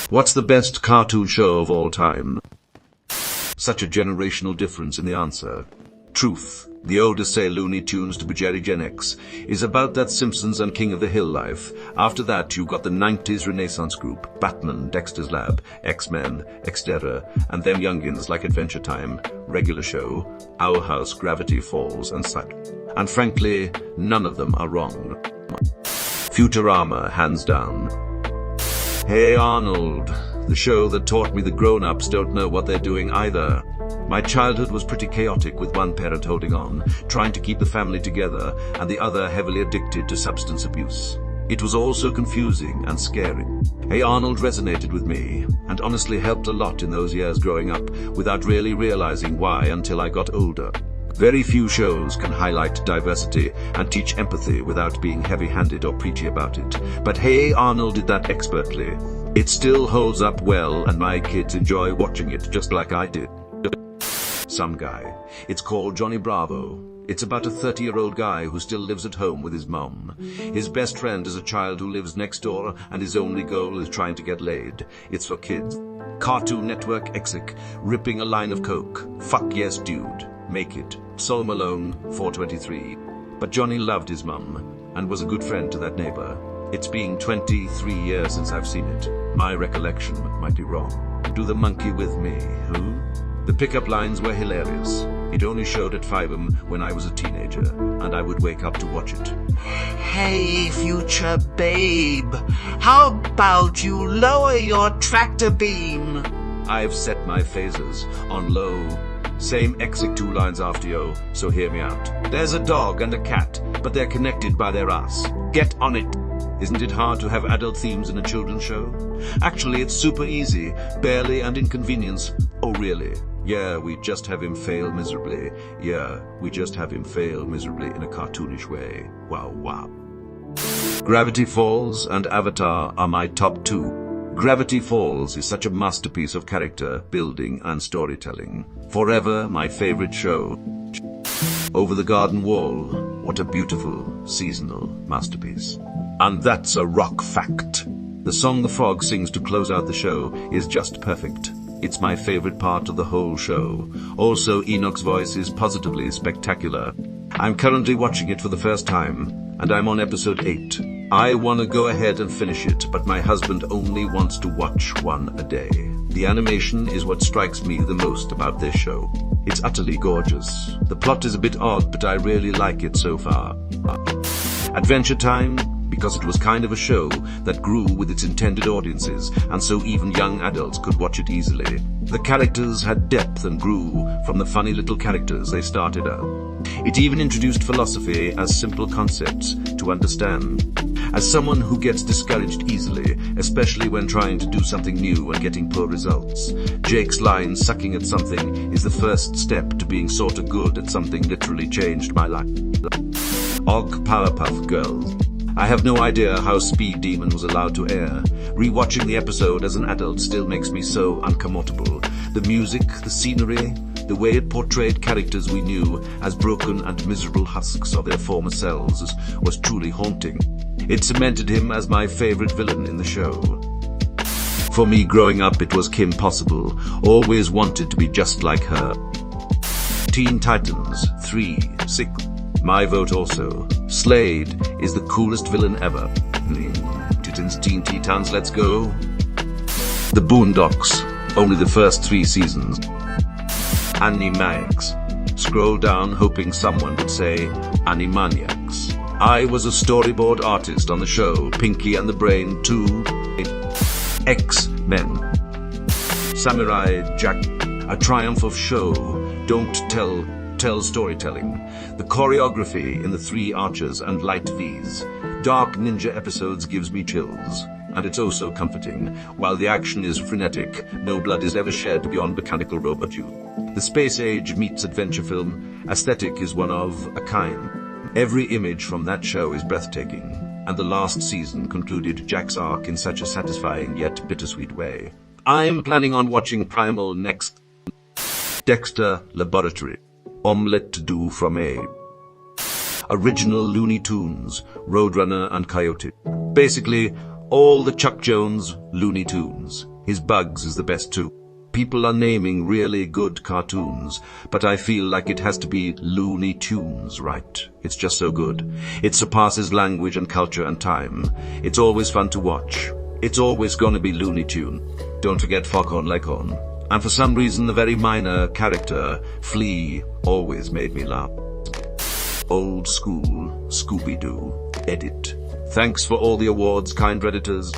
What's the best cartoon show of all time? Such a generational difference in the answer. Truth, the oldest say Looney Tunes to be Jerry Gen X, is about that Simpsons and King of the Hill life. After that you've got the 90s Renaissance group, Batman, Dexter's Lab, X-Men, Xterra, and them youngins like Adventure Time, Regular Show, Our House, Gravity Falls, and such. And frankly, none of them are wrong. Futurama, hands down. Hey Arnold, the show that taught me the grown-ups don't know what they're doing either. My childhood was pretty chaotic, with one parent holding on, trying to keep the family together, and the other heavily addicted to substance abuse. It was all so confusing and scary. Hey Arnold resonated with me, and honestly helped a lot in those years growing up, without really realizing why until I got older. Very few shows can highlight diversity and teach empathy without being heavy-handed or preachy about it. But Hey Arnold did that expertly. It still holds up well, and my kids enjoy watching it just like I did. Some guy. It's called Johnny Bravo. It's about a 30-year-old guy who still lives at home with his mom. His best friend is a child who lives next door, and his only goal is trying to get laid. It's for kids. Cartoon Network exec, ripping a line of coke. Fuck yes, dude. Make it. Sol Malone, 423. But Johnny loved his mum, and was a good friend to that neighbor. It's been 23 years since I've seen it. My recollection might be wrong. Do the monkey with me, who? The pickup lines were hilarious. It only showed at 5am when I was a teenager, and I would wake up to watch it. Hey, future babe, how about you lower your tractor beam? I've set my phasers on low. Same exec 2 lines after yo, so hear me out. There's a dog and a cat, but they're connected by their ass. Get on it. Isn't it hard to have adult themes in a children's show? Actually, it's super easy. Barely and inconvenience. Oh, really? Yeah, we just have him fail miserably. Yeah, we just have him fail miserably in a cartoonish way. Wow, wow. Gravity Falls and Avatar are my top 2. Gravity Falls is such a masterpiece of character building and storytelling. Forever my favorite show. Over the Garden Wall, what a beautiful seasonal masterpiece. And that's a rock fact. The song the frog sings to close out the show is just perfect. It's my favorite part of the whole show. Also, Enoch's voice is positively spectacular. I'm currently watching it for the first time, and I'm on episode 8. I want to go ahead and finish it, but my husband only wants to watch one a day. The animation is what strikes me the most about this show. It's utterly gorgeous. The plot is a bit odd, but I really like it so far. Adventure Time, because it was kind of a show that grew with its intended audiences, and so even young adults could watch it easily. The characters had depth and grew from the funny little characters they started out. It even introduced philosophy as simple concepts to understand. As someone who gets discouraged easily, especially when trying to do something new and getting poor results, Jake's line, sucking at something, is the first step to being sorta good at something, literally changed my life. Og Powerpuff Girls. I have no idea how Speed Demon was allowed to air. Rewatching the episode as an adult still makes me so uncomfortable. The music, the scenery, the way it portrayed characters we knew as broken and miserable husks of their former selves was truly haunting. It cemented him as my favorite villain in the show. For me growing up, it was Kim Possible. Always wanted to be just like her. Teen Titans 3, 6. My vote also. Slade is the coolest villain ever. Teen Titans, let's go. The Boondocks, only the first 3 seasons. Animaniacs. Scroll down hoping someone would say Animaniacs. I was a storyboard artist on the show Pinky and the Brain 2. X-Men. Samurai Jack. A triumph of show. Don't tell storytelling. The choreography in the 3 archers and light V's. Dark ninja episodes gives me chills, and it's also comforting. While the action is frenetic, no blood is ever shed beyond mechanical robot use. The space age meets adventure film aesthetic is one of a kind. Every image from that show is breathtaking, and the last season concluded Jack's arc in such a satisfying yet bittersweet way. I'm planning on watching Primal next. Dexter Laboratory. Omelette to do from A. Original Looney Tunes, Roadrunner and Coyote. Basically, all the Chuck Jones Looney Tunes. His Bugs is the best too. People are naming really good cartoons, but I feel like it has to be Looney Tunes, right? It's just so good. It surpasses language and culture and time. It's always fun to watch. It's always gonna be Looney Tune. Don't forget Foghorn Leghorn. And for some reason, the very minor character, Flea, always made me laugh. Old school, Scooby-Doo, edit. Thanks for all the awards, kind Redditors.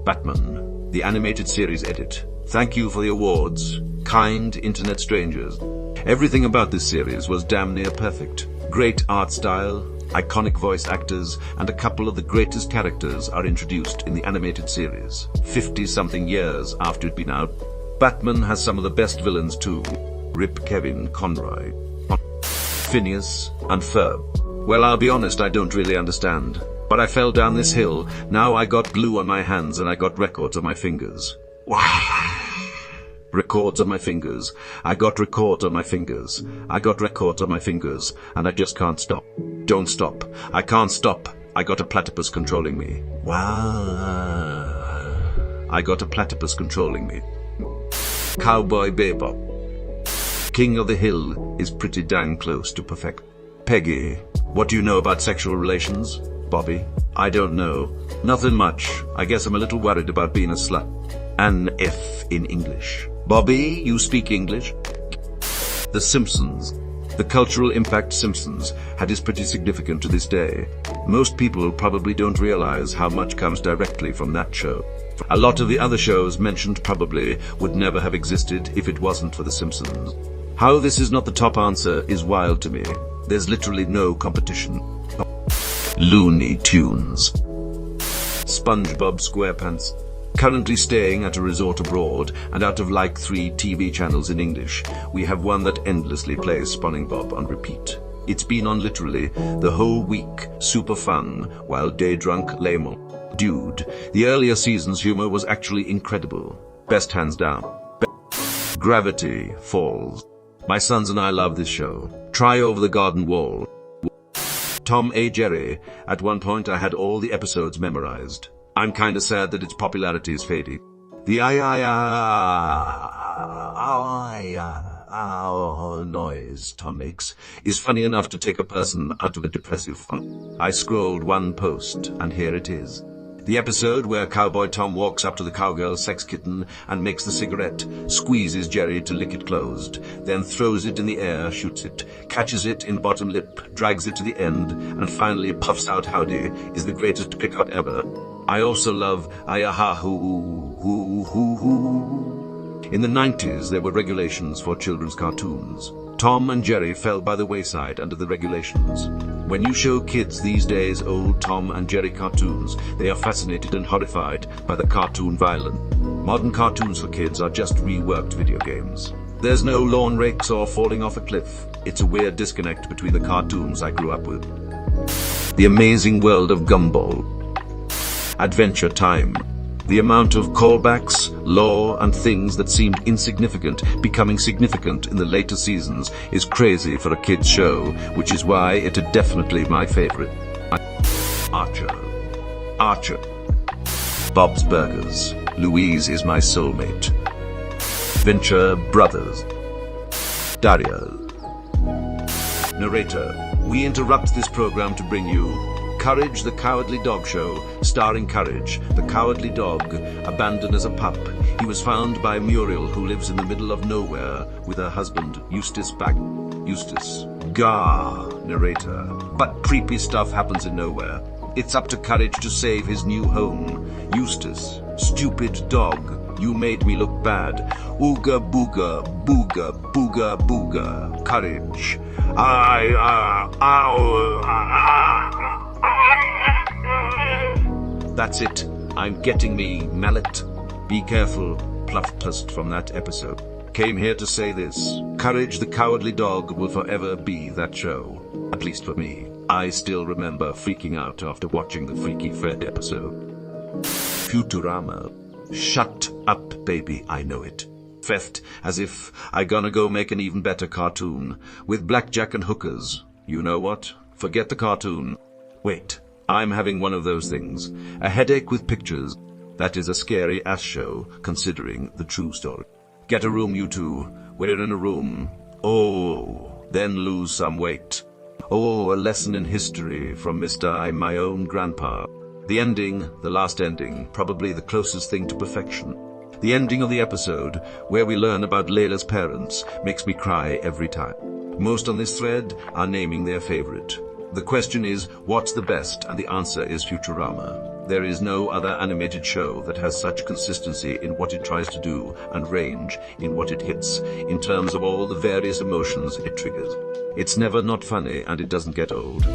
Batman, the animated series edit. Thank you for the awards, kind internet strangers. Everything about this series was damn near perfect. Great art style, iconic voice actors, and a couple of the greatest characters are introduced in the animated series. 50-something years after it'd been out. Batman has some of the best villains too. Rip Kevin Conroy, Phineas, and Ferb. Well, I'll be honest, I don't really understand. But I fell down this hill, now I got glue on my hands and I got records on my fingers. Records on my fingers. I got records on my fingers. I got records on my fingers, and I just can't stop. Don't stop. I can't stop. I got a platypus controlling me. Wow. I got a platypus controlling me. Cowboy Bebop. King of the Hill is pretty dang close to perfect. Peggy, what do you know about sexual relations? Bobby, I don't know. Nothing much. I guess I'm a little worried about being a slut. An F in English. Bobby, you speak English? The Simpsons. The cultural impact Simpsons had is pretty significant to this day. Most people probably don't realize how much comes directly from that show. A lot of the other shows mentioned probably would never have existed if it wasn't for The Simpsons. How this is not the top answer is wild to me. There's literally no competition. Looney Tunes. SpongeBob SquarePants. Currently staying at a resort abroad, and out of like 3 TV channels in English, we have one that endlessly plays SpongeBob on repeat. It's been on literally the whole week, super fun, while day drunk lame. Dude, the earlier season's humor was actually incredible. Best hands down. Gravity Falls. My sons and I love this show. Try Over the Garden Wall. Tom A. Jerry. At one point I had all the episodes memorized. I'm kinda sad that its popularity is fading. The noise Tom makes is funny enough to take a person out of a depressive funk. I scrolled one post, and here it is. The episode where Cowboy Tom walks up to the cowgirl sex kitten and makes the cigarette, squeezes Jerry to lick it closed, then throws it in the air, shoots it, catches it in bottom lip, drags it to the end, and finally puffs out howdy, is the greatest pick-out ever. I also love Ayaha-hoo-hoo-hoo-hoo. In the 90s, there were regulations for children's cartoons. Tom and Jerry fell by the wayside under the regulations. When you show kids these days old Tom and Jerry cartoons, they are fascinated and horrified by the cartoon violence. Modern cartoons for kids are just reworked video games. There's no lawn rakes or falling off a cliff. It's a weird disconnect between the cartoons I grew up with. The Amazing World of Gumball. Adventure Time. The amount of callbacks, lore, and things that seemed insignificant becoming significant in the later seasons is crazy for a kid's show, which is why it is definitely my favorite. Archer. Bob's Burgers. Louise is my soulmate. Venture Brothers. Daria. Narrator. We interrupt this program to bring you Courage the Cowardly Dog Show, starring Courage, the cowardly dog, abandoned as a pup. He was found by Muriel, who lives in the middle of nowhere, with her husband, Eustace Gah, narrator. But creepy stuff happens in nowhere. It's up to Courage to save his new home. Eustace, stupid dog, you made me look bad. Ooga booga, booga, booga, booga. Courage. That's it. I'm getting me, mallet. Be careful, Pluffpust from that episode. Came here to say this. Courage the Cowardly Dog will forever be that show. At least for me. I still remember freaking out after watching the Freaky Fred episode. Futurama. Shut up, baby, I know it. Theft, as if I gonna go make an even better cartoon. With blackjack and hookers. You know what? Forget the cartoon. Wait. I'm having one of those things. A headache with pictures. That is a scary ass show, considering the true story. Get a room, you two. We're in a room. Oh, then lose some weight. Oh, a lesson in history from Mr. I'm my own grandpa. The ending, the last ending, probably the closest thing to perfection. The ending of the episode, where we learn about Layla's parents, makes me cry every time. Most on this thread are naming their favorite. The question is, what's the best? And the answer is Futurama. There is no other animated show that has such consistency in what it tries to do and range in what it hits, in terms of all the various emotions it triggers. It's never not funny, and it doesn't get old.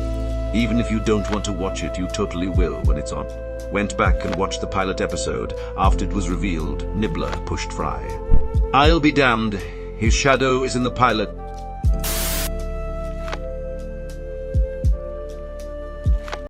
Even if you don't want to watch it, you totally will when it's on. Went back and watched the pilot episode. After it was revealed, Nibbler pushed Fry. I'll be damned. His shadow is in the pilot.